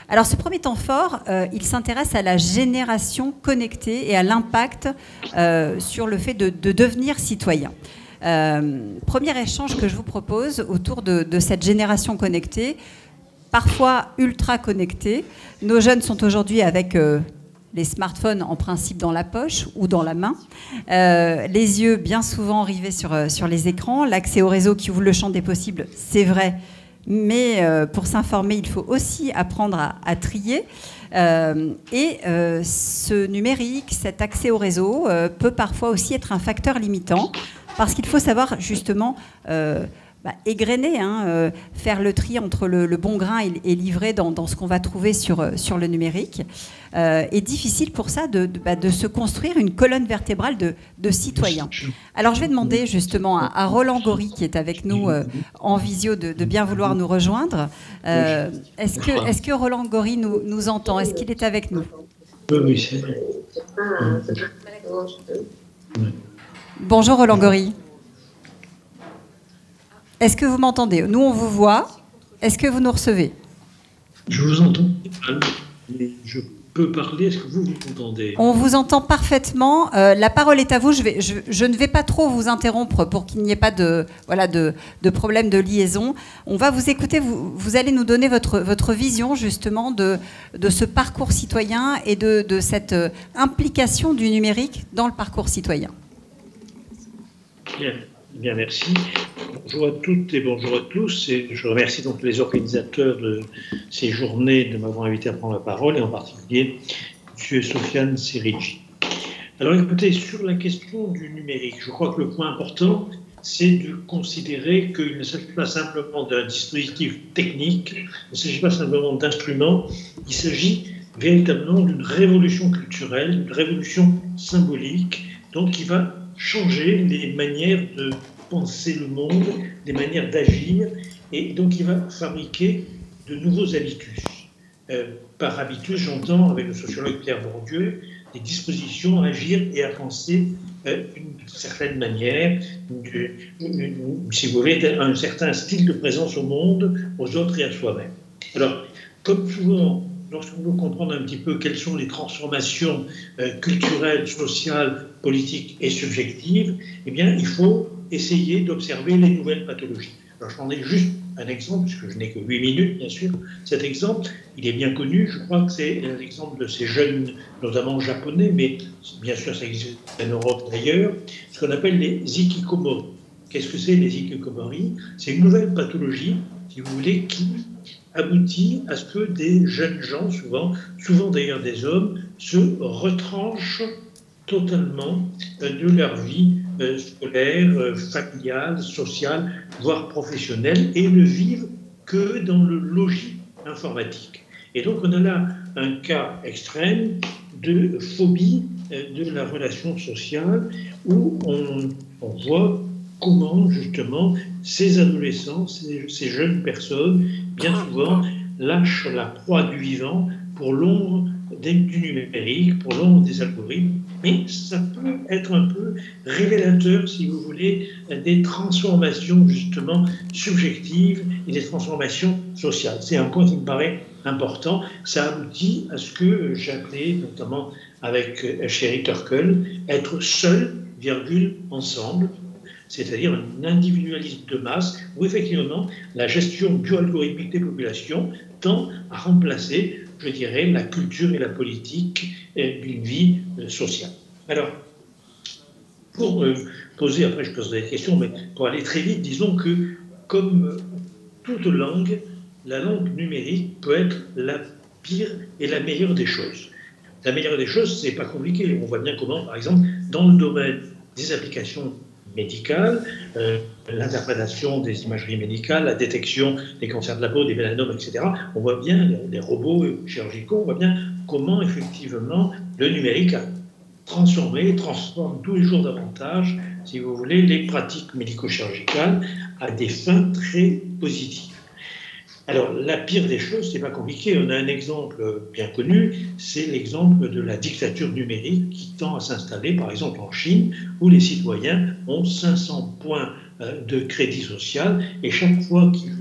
Alors ce premier temps fort, il s'intéresse à la génération connectée et à l'impact sur le fait de devenir citoyen. Premier échange que je vous propose autour de cette génération connectée, parfois ultra connectée. Nos jeunes sont aujourd'hui avec les smartphones en principe dans la poche ou dans la main, les yeux bien souvent rivés sur les écrans, l'accès au réseau qui ouvre le champ des possibles, c'est vrai, mais pour s'informer, il faut aussi apprendre à trier. Ce numérique, cet accès au réseau peut parfois aussi être un facteur limitant, parce qu'il faut savoir justement égrener, faire le tri entre le bon grain et livrer dans ce qu'on va trouver sur le numérique. Est difficile pour ça de se construire une colonne vertébrale de citoyens. Alors je vais demander justement à Roland Gory, qui est avec nous en visio, de bien vouloir nous rejoindre. Est-ce que Roland Gory nous entend? Est-ce qu'il est avec nous? Oui, c'est vrai. Bonjour Roland Gory. Est-ce que vous m'entendez? Nous, on vous voit. Est-ce que vous nous recevez? Je vous entends. Je peux parler. Est-ce que vous m'entendez? On vous entend parfaitement. La parole est à vous. Je ne vais pas trop vous interrompre pour qu'il n'y ait pas de problème de liaison. On va vous écouter. Vous allez nous donner votre vision, justement, de ce parcours citoyen et de cette implication du numérique dans le parcours citoyen. Bien, merci. Bonjour à toutes et bonjour à tous. Et je remercie donc les organisateurs de ces journées de m'avoir invité à prendre la parole, et en particulier M. Sofiane Serigi. Alors écoutez, sur la question du numérique, je crois que le point important, c'est de considérer qu'il ne s'agit pas simplement d'un dispositif technique, il ne s'agit pas simplement d'instruments, il s'agit véritablement d'une révolution culturelle, d'une révolution symbolique, donc qui va changer les manières de penser le monde, les manières d'agir, et donc il va fabriquer de nouveaux habitus. Par habitus, j'entends, avec le sociologue Pierre Bourdieu, des dispositions à agir et à penser d'une certaine manière, si vous voulez, un certain style de présence au monde, aux autres et à soi-même. Alors, comme souvent, lorsqu'on veut comprendre un petit peu quelles sont les transformations culturelles, sociales, politiques et subjectives, eh bien, il faut essayer d'observer les nouvelles pathologies. Alors, je prendrai juste un exemple, puisque je n'ai que 8 minutes, bien sûr. Cet exemple, il est bien connu. Je crois que c'est l'exemple de ces jeunes, notamment japonais, mais bien sûr, ça existe en Europe d'ailleurs, ce qu'on appelle les hikikomori. Qu'est-ce que c'est, les hikikomori? C'est une nouvelle pathologie, si vous voulez, qui aboutit à ce que des jeunes gens, souvent d'ailleurs des hommes, se retranchent totalement de leur vie scolaire, familiale, sociale, voire professionnelle, et ne vivent que dans le logis informatique. Et donc on a là un cas extrême de phobie de la relation sociale, où on voit comment justement ces adolescents, ces jeunes personnes, bien souvent lâchent la proie du vivant pour l'ombre du numérique, pour l'ombre des algorithmes, mais ça peut être un peu révélateur, si vous voulez, des transformations justement subjectives et des transformations sociales. C'est un point qui me paraît important. Ça aboutit à ce que j'appelais, notamment avec Sherry Turkle, être seul, virgule, ensemble, c'est-à-dire un individualisme de masse, où effectivement la gestion bio-algorithmique des populations tend à remplacer, je dirais, la culture et la politique d'une vie sociale. Alors, pour poser, après je poserai des questions, mais pour aller très vite, disons que, comme toute langue, la langue numérique peut être la pire et la meilleure des choses. La meilleure des choses, c'est pas compliqué. On voit bien comment, par exemple, dans le domaine des applications médicales, l'interprétation des imageries médicales, la détection des cancers de la peau, des mélanomes, etc. On voit bien, les robots chirurgicaux, on voit bien comment, effectivement, le numérique a transforme tous les jours davantage, si vous voulez, les pratiques médico-chirurgicales à des fins très positives. Alors, la pire des choses, c'est pas compliqué. On a un exemple bien connu, c'est l'exemple de la dictature numérique qui tend à s'installer, par exemple en Chine, où les citoyens ont 500 points de crédit social, et chaque fois qu'ils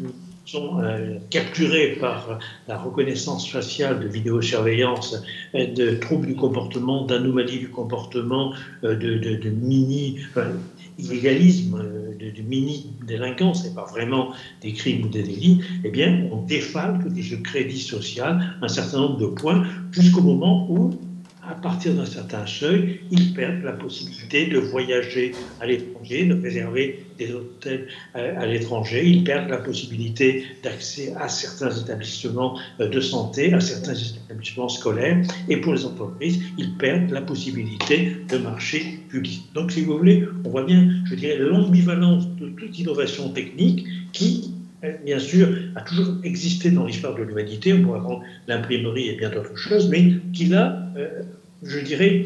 sont capturés par la reconnaissance faciale de vidéosurveillance, de troubles du comportement, d'anomalies du comportement, de mini-illégalisme, de mini-délinquance, et pas vraiment des crimes ou des délits, eh bien, on défalque de ce crédit social un certain nombre de points jusqu'au moment où, à partir d'un certain seuil, ils perdent la possibilité de voyager à l'étranger, de réserver des hôtels à l'étranger, ils perdent la possibilité d'accès à certains établissements de santé, à certains établissements scolaires, et pour les entreprises, ils perdent la possibilité de marché public. Donc, si vous voulez, on voit bien, je dirais, l'ambivalence de toute innovation technique qui, bien sûr, a toujours existé dans l'histoire de l'humanité. On pourra prendre l'imprimerie et bien d'autres choses, mais qui là, je dirais,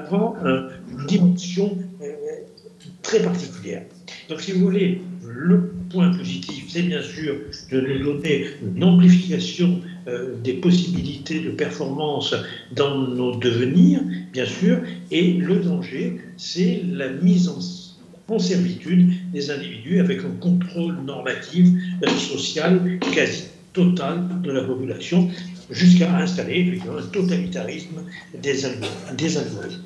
prend une dimension très particulière. Donc, si vous voulez, le point positif, c'est bien sûr de nous donner une amplification des possibilités de performance dans nos devenirs, bien sûr, et le danger, c'est la mise en servitude des individus avec un contrôle normatif social quasi total de la population, jusqu'à installer effectivement un totalitarisme des algorithmes.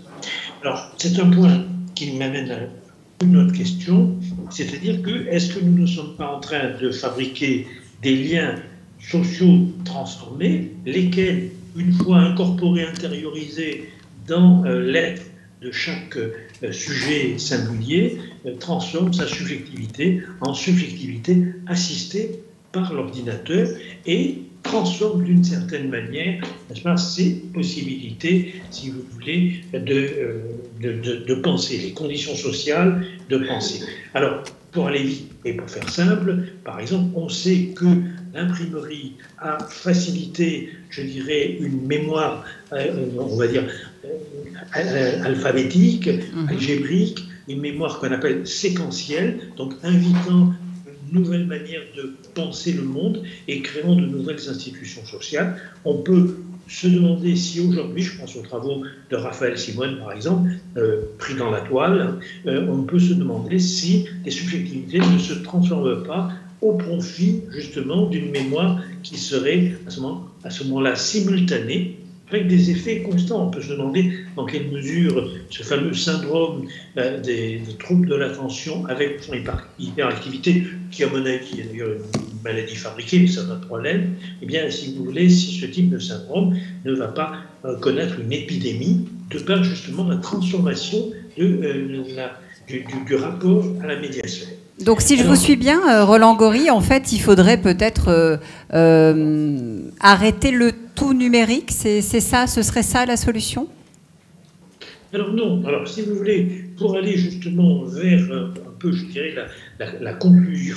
Alors, c'est un point qui m'amène à une autre question, c'est-à-dire que est-ce que nous ne sommes pas en train de fabriquer des liens sociaux transformés, lesquels, une fois incorporés, intériorisés dans l'être de chaque sujet singulier, transforme sa subjectivité en subjectivité assistée par l'ordinateur et transforme d'une certaine manière, n'est-ce pas, ses possibilités, si vous voulez, de penser, les conditions sociales de penser. Alors, pour aller vite et pour faire simple, par exemple, on sait que l'imprimerie a facilité, je dirais, une mémoire, on va dire, alphabétique, algébrique, une mémoire qu'on appelle séquentielle, donc invitant une nouvelle manière de penser le monde et créant de nouvelles institutions sociales. On peut se demander si aujourd'hui, je pense aux travaux de Raphaël Simone par exemple, pris dans la toile, on peut se demander si les subjectivités ne se transforment pas au profit justement d'une mémoire qui serait à ce moment-là simultanée, avec des effets constants. On peut se demander dans quelle mesure ce fameux syndrome des troubles de l'attention avec son hyperactivité, qui à mon avis est d'ailleurs une maladie fabriquée, mais ça n'a pas de problème, eh bien si vous voulez, si ce type de syndrome ne va pas connaître une épidémie de par justement la transformation du rapport à la médiation. Donc, si je vous suis bien, Roland Gori, en fait, il faudrait peut-être arrêter le tout numérique. C'est ça, ce serait ça la solution? Alors non. Alors, si vous voulez, pour aller justement vers un peu, je dirais, la conclusion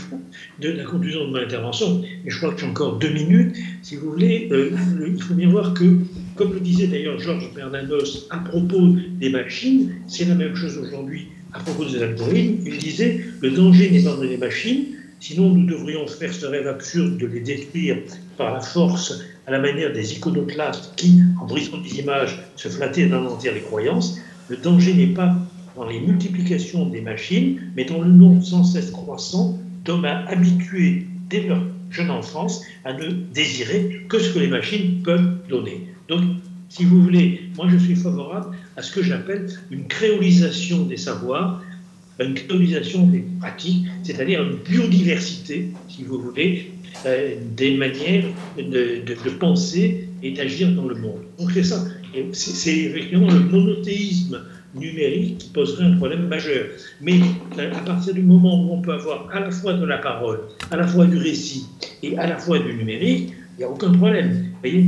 de mon intervention, et je crois que j'ai encore 2 minutes, si vous voulez, il faut bien voir que, comme le disait d'ailleurs Georges Bernanos à propos des machines, c'est la même chose aujourd'hui à propos des algorithmes. Il disait « Le danger n'est pas dans les machines, sinon nous devrions faire ce rêve absurde de les détruire par la force à la manière des iconoclastes qui, en brisant des images, se flattaient d'anéantir les croyances. Le danger n'est pas dans les multiplications des machines, mais dans le nombre sans cesse croissant d'hommes habitués dès leur jeune enfance à ne désirer que ce que les machines peuvent donner. » Donc, si vous voulez, moi je suis favorable à ce que j'appelle une créolisation des savoirs, une créolisation des pratiques, c'est-à-dire une biodiversité, si vous voulez, des manières de penser et d'agir dans le monde. Donc c'est ça. C'est effectivement le monothéisme numérique qui poserait un problème majeur. Mais à partir du moment où on peut avoir à la fois de la parole, à la fois du récit et à la fois du numérique, il n'y a aucun problème. Vous voyez ?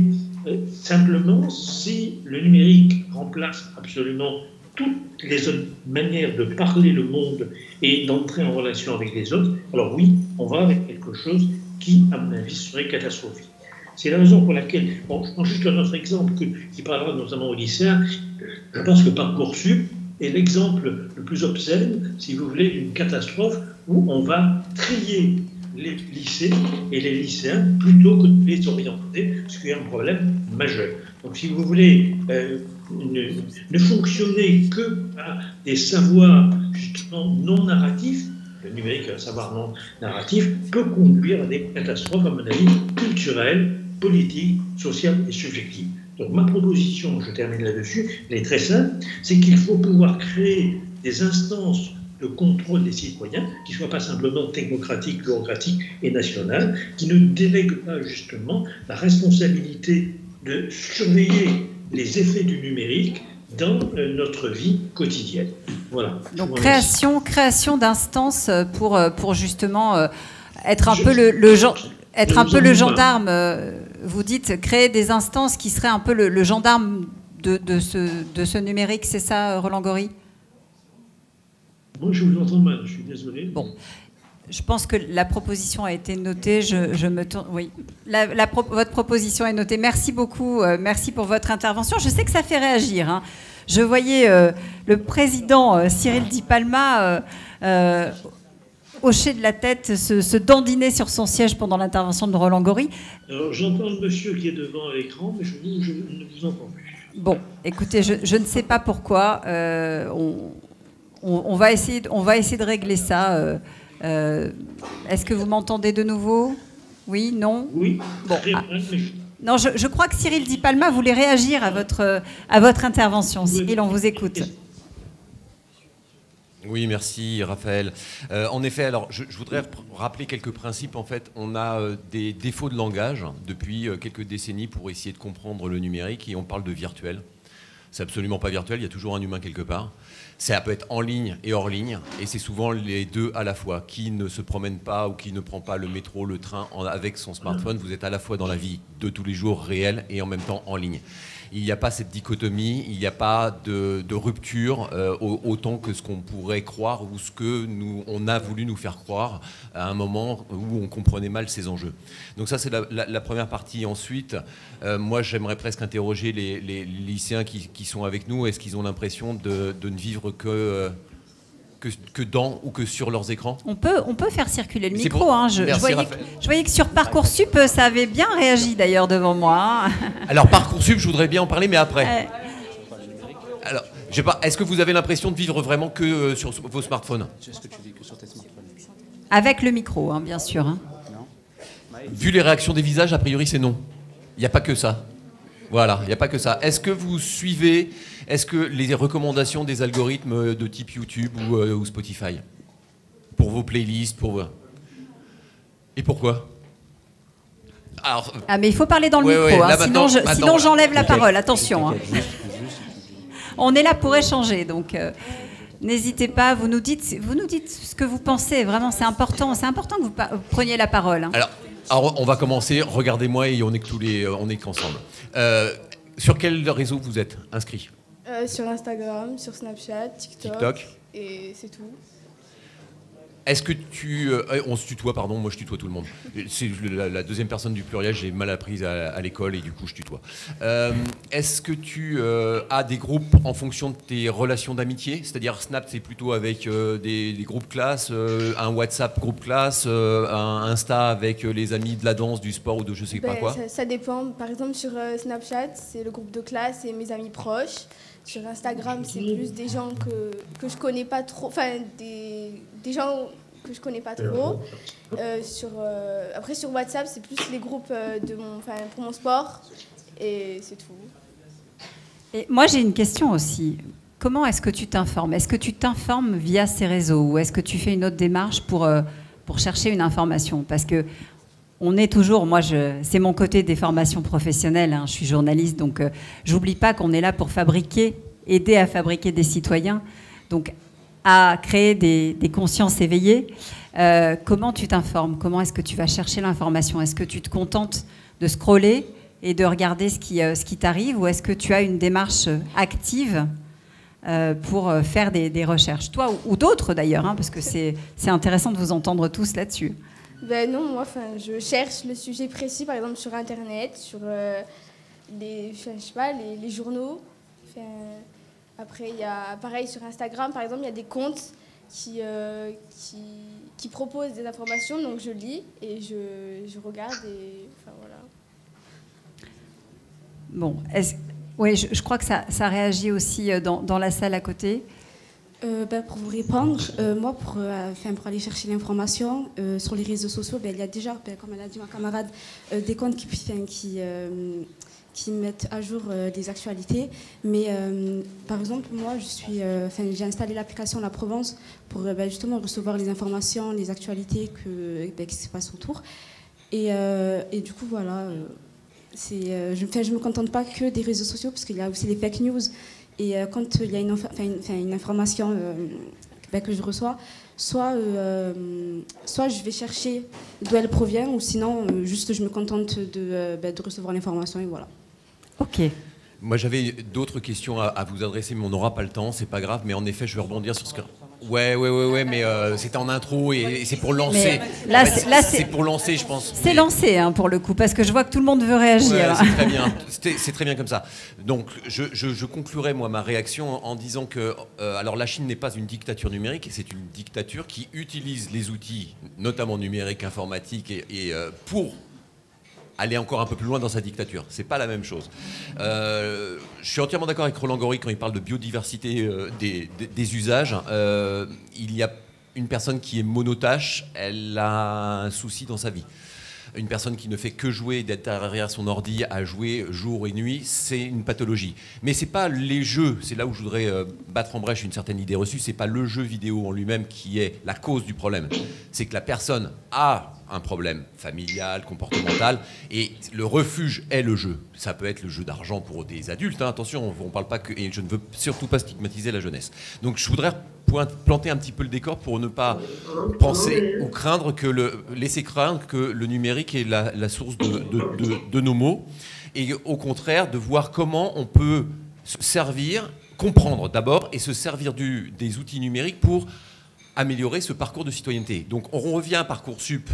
Simplement, si le numérique remplace absolument toutes les autres manières de parler le monde et d'entrer en relation avec les autres, alors oui, on va avec quelque chose qui, à mon avis, serait catastrophique. C'est la raison pour laquelle, bon, je prends juste un autre exemple qui parlera notamment aux lycéens. Je pense que Parcoursup est l'exemple le plus obscène, si vous voulez, d'une catastrophe où on va trier les lycées et les lycéens plutôt que de les orienter, ce qui est un problème majeur. Donc, si vous voulez ne fonctionner que par des savoirs justement non narratifs, le numérique, un savoir non narratif, peut conduire à des catastrophes, à mon avis, culturelles, politiques, sociales et subjectives. Donc ma proposition, je termine là-dessus, elle est très simple, c'est qu'il faut pouvoir créer des instances de contrôle des citoyens qui ne soient pas simplement technocratiques, bureaucratiques et nationales, qui ne délèguent pas justement la responsabilité de surveiller les effets du numérique dans notre vie quotidienne. Voilà. Donc création d'instances pour justement être un peu le gendarme. Vous dites créer des instances qui seraient un peu le gendarme de ce numérique, c'est ça, Roland Gory? Moi, je vous entends mal, je suis désolé. Bon. Je pense que la proposition a été notée. Je me tourne. Oui, votre proposition est notée. Merci beaucoup. Merci pour votre intervention. Je sais que ça fait réagir. Hein. Je voyais le président Cyril Di Palma hocher de la tête, se dandiner sur son siège pendant l'intervention de Roland Gory. Alors, j'entends le monsieur qui est devant l'écran, mais je ne vous entends plus. Bon, écoutez, je ne sais pas pourquoi. On va essayer de régler ça. Est-ce que vous m'entendez de nouveau? Oui, non? Oui, bon, très bien. Non, je crois que Cyril Di Palma voulait réagir à votre intervention. Cyril, on vous écoute. Oui, merci Raphaël. En effet, alors je voudrais rappeler quelques principes. En fait, on a des défauts de langage depuis quelques décennies pour essayer de comprendre le numérique et on parle de virtuel. C'est absolument pas virtuel, il y a toujours un humain quelque part. Ça peut être en ligne et hors ligne, et c'est souvent les deux à la fois. Qui ne se promène pas ou qui ne prend pas le métro, le train avec son smartphone, vous êtes à la fois dans la vie de tous les jours réelle et en même temps en ligne. Il n'y a pas cette dichotomie, il n'y a pas de rupture autant que ce qu'on pourrait croire ou ce que on a voulu nous faire croire à un moment où on comprenait mal ces enjeux. Donc ça, c'est la première partie. Ensuite, moi, j'aimerais presque interroger les lycéens qui sont avec nous. Est-ce qu'ils ont l'impression de ne vivre que dans ou que sur leurs écrans? On peut faire circuler le micro. Hein. Je voyais que sur Parcoursup, ça avait bien réagi d'ailleurs devant moi. Hein. Alors Parcoursup, je voudrais bien en parler, mais après. Alors, je sais pas, est-ce que vous avez l'impression de vivre vraiment que sur vos smartphones? Est-ce que tu vis que sur tes smartphones? Avec le micro, hein, bien sûr. Hein. Vu les réactions des visages, a priori, c'est non. Il n'y a pas que ça. Voilà, il n'y a pas que ça. Est-ce que vous suivez, est-ce que les recommandations des algorithmes de type YouTube ou Spotify pour vos playlists, et pourquoi? Alors, mais il faut parler dans le micro, hein, sinon j'enlève la parole. Attention. Hein. On est là pour échanger, donc n'hésitez pas. Vous nous dites ce que vous pensez. Vraiment, c'est important que vous preniez la parole. Hein. Alors, on va commencer. Regardez-moi et on est qu'ensemble. Sur quel réseau vous êtes inscrit? Sur Instagram, sur Snapchat, TikTok. Et c'est tout. Est-ce que on se tutoie, pardon, moi je tutoie tout le monde. C'est la deuxième personne du pluriel, j'ai mal appris à l'école et du coup je tutoie. Est-ce que tu as des groupes en fonction de tes relations d'amitié? C'est-à-dire Snap, c'est plutôt avec des groupes classe, un WhatsApp groupe classe, un Insta avec les amis de la danse, du sport ou de je sais pas quoi? Ça dépend. Par exemple sur Snapchat, c'est le groupe de classe et mes amis proches. Sur Instagram, c'est plus des gens que je connais pas trop, enfin des gens que je connais pas trop. Après sur WhatsApp, c'est plus les groupes pour mon sport et c'est tout. Et moi j'ai une question aussi. Comment est-ce que tu t'informes? Est-ce que tu t'informes via ces réseaux ou est-ce que tu fais une autre démarche pour chercher une information? Parce que on est toujours, c'est mon côté des formations professionnelles, hein, je suis journaliste, donc j'oublie pas qu'on est là pour aider à fabriquer des citoyens, donc à créer des consciences éveillées. Comment tu t'informes? Comment est-ce que tu vas chercher l'information? Est-ce que tu te contentes de scroller et de regarder ce qui t'arrive ou est-ce que tu as une démarche active pour faire des recherches? Toi ou d'autres d'ailleurs, hein, parce que c'est intéressant de vous entendre tous là-dessus. Ben non, moi, je cherche le sujet précis, par exemple sur Internet, sur les journaux. Après, il y a, pareil, sur Instagram, par exemple, il y a des comptes qui proposent des informations, donc je lis et je regarde et voilà. Bon, oui, je crois que ça réagit aussi dans la salle à côté. Pour vous répondre, moi, pour aller chercher l'information sur les réseaux sociaux, il y a déjà, comme elle a dit ma camarade, des comptes qui mettent à jour des actualités. Mais par exemple, moi, j'ai installé l'application La Provence pour justement recevoir les informations, les actualités qui se passent autour. Et du coup, voilà, je ne me contente pas que des réseaux sociaux, parce qu'il y a aussi les fake news. Et quand il y a une information que je reçois, soit je vais chercher d'où elle provient, ou sinon, juste je me contente de recevoir l'information et voilà. Ok. Moi, j'avais d'autres questions à vous adresser, mais on n'aura pas le temps, c'est pas grave. Mais en effet, je vais rebondir sur ce que... Ouais, mais c'était en intro et c'est pour lancer. Là, c'est pour lancer, je pense. C'est lancé, hein, pour le coup, parce que je vois que tout le monde veut réagir. Ouais, c'est très bien. C'est très bien comme ça. Donc, je conclurai, moi, ma réaction en disant que alors, la Chine n'est pas une dictature numérique, c'est une dictature qui utilise les outils, notamment numériques, informatiques, pour aller encore un peu plus loin dans sa dictature. C'est pas la même chose. Je suis entièrement d'accord avec Roland Gori quand il parle de biodiversité des usages. Il y a une personne qui est monotâche, elle a un souci dans sa vie. Une personne qui ne fait que jouer, d'être derrière son ordi à jouer jour et nuit, c'est une pathologie. Mais c'est pas les jeux, c'est là où je voudrais battre en brèche une certaine idée reçue, c'est pas le jeu vidéo en lui-même qui est la cause du problème. C'est que la personne a un problème familial, comportemental, et le refuge est le jeu. Ça peut être le jeu d'argent pour des adultes, hein, attention, on parle pas que, et je ne veux surtout pas stigmatiser la jeunesse. Donc je voudrais planter un petit peu le décor pour ne pas penser ou craindre laisser craindre que le numérique est la source de nos maux, et au contraire de voir comment on peut se servir, comprendre d'abord, et se servir des outils numériques pour améliorer ce parcours de citoyenneté. Donc on revient à Parcoursup.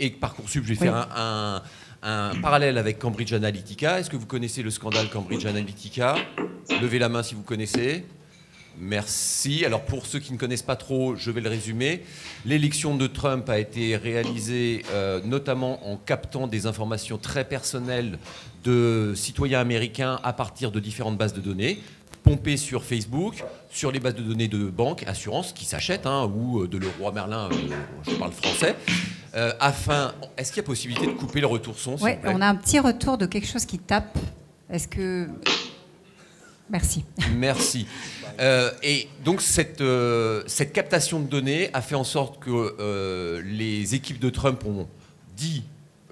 Et Parcoursup, je vais faire un parallèle avec Cambridge Analytica. Est-ce que vous connaissez le scandale Cambridge Analytica? Levez la main si vous connaissez. Merci. Alors pour ceux qui ne connaissent pas trop, je vais le résumer. L'élection de Trump a été réalisée notamment en captant des informations très personnelles de citoyens américains à partir de différentes bases de données, pompées sur Facebook, sur les bases de données de banques, assurances qui s'achètent, hein, ou de Leroy Merlin, je parle français. Est-ce qu'il y a possibilité de couper le retour son? Oui, on a un petit retour de quelque chose qui tape. Est-ce que... Merci. Merci. Et donc cette captation de données a fait en sorte que les équipes de Trump ont dit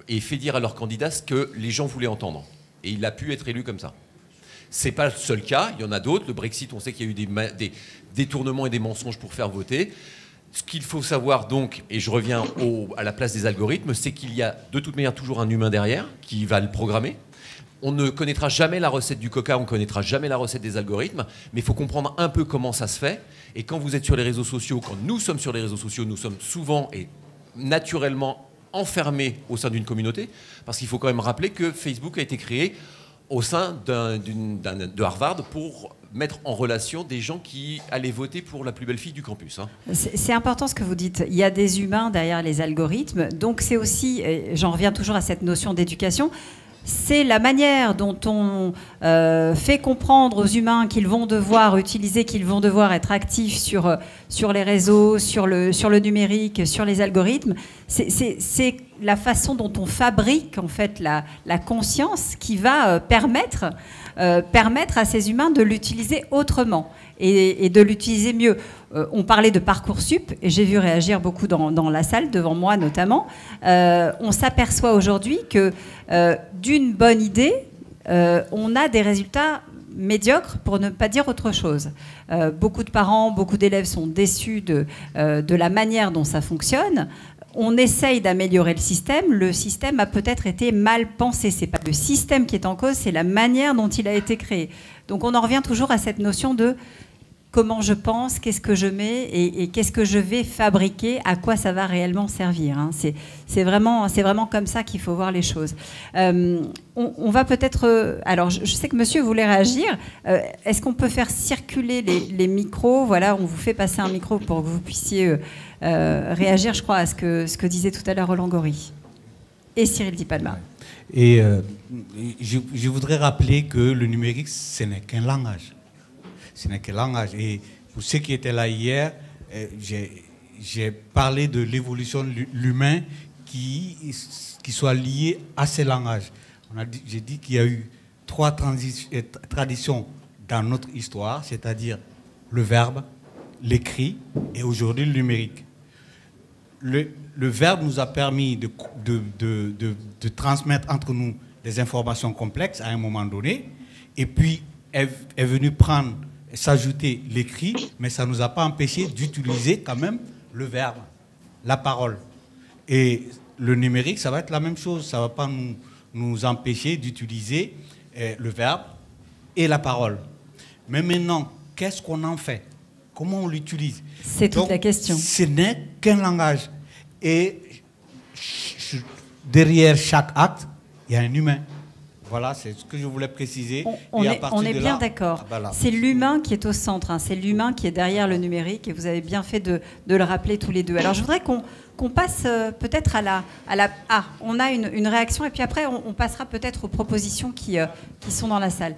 et fait dire à leurs candidats ce que les gens voulaient entendre. Et il a pu être élu comme ça. C'est pas le seul cas, il y en a d'autres. Le Brexit, on sait qu'il y a eu des détournements et des mensonges pour faire voter. Ce qu'il faut savoir donc, et je reviens à la place des algorithmes, c'est qu'il y a de toute manière toujours un humain derrière qui va le programmer. On ne connaîtra jamais la recette du coca, on ne connaîtra jamais la recette des algorithmes, mais il faut comprendre un peu comment ça se fait. Et quand vous êtes sur les réseaux sociaux, quand nous sommes sur les réseaux sociaux, nous sommes souvent et naturellement enfermés au sein d'une communauté, parce qu'il faut quand même rappeler que Facebook a été créé au sein de Harvard pour mettre en relation des gens qui allaient voter pour la plus belle fille du campus. Hein. C'est important ce que vous dites. Il y a des humains derrière les algorithmes. Donc c'est aussi, j'en reviens toujours à cette notion d'éducation, c'est la manière dont on fait comprendre aux humains qu'ils vont devoir utiliser, qu'ils vont devoir être actifs sur les réseaux, sur le numérique, sur les algorithmes. C'est la façon dont on fabrique en fait la conscience qui va permettre à ces humains de l'utiliser autrement et de l'utiliser mieux. On parlait de Parcoursup, et j'ai vu réagir beaucoup dans la salle, devant moi notamment. On s'aperçoit aujourd'hui que d'une bonne idée, on a des résultats médiocres, pour ne pas dire autre chose. Beaucoup de parents, beaucoup d'élèves sont déçus de la manière dont ça fonctionne. On essaye d'améliorer le système a peut-être été mal pensé. Ce n'est pas le système qui est en cause, c'est la manière dont il a été créé. Donc on en revient toujours à cette notion de comment je pense, qu'est-ce que je mets et qu'est-ce que je vais fabriquer, à quoi ça va réellement servir. Hein. C'est vraiment comme ça qu'il faut voir les choses. On va peut-être... alors, je sais que monsieur voulait réagir. Est-ce qu'on peut faire circuler les micros? Voilà, on vous fait passer un micro pour que vous puissiez réagir, je crois, à ce que disait tout à l'heure Roland Gori. Et Cyril Di Palma. Et je voudrais rappeler que le numérique, ce n'est qu'un langage. Ce n'est qu'un langage. Et pour ceux qui étaient là hier, j'ai parlé de l'évolution de l'humain qui soit liée à ces langages. J'ai dit qu'il y a eu 3 traditions dans notre histoire, c'est-à-dire le verbe, l'écrit et aujourd'hui le numérique. Le verbe nous a permis de transmettre entre nous des informations complexes à un moment donné, et puis est venu s'ajouter l'écrit, mais ça ne nous a pas empêché d'utiliser quand même le verbe, la parole. Et le numérique, ça va être la même chose, ça ne va pas nous empêcher d'utiliser le verbe et la parole. Mais maintenant, qu'est-ce qu'on en fait? Comment on l'utilise? C'est toute la question. Ce n'est qu'un langage. Et derrière chaque acte, il y a un humain. Voilà, c'est ce que je voulais préciser. On est bien d'accord. Voilà. C'est l'humain qui est au centre, hein. C'est l'humain qui est derrière le numérique, et vous avez bien fait de le rappeler tous les deux. Alors je voudrais qu'on passe peut-être à la... Ah, on a une réaction, et puis après on passera peut-être aux propositions qui sont dans la salle.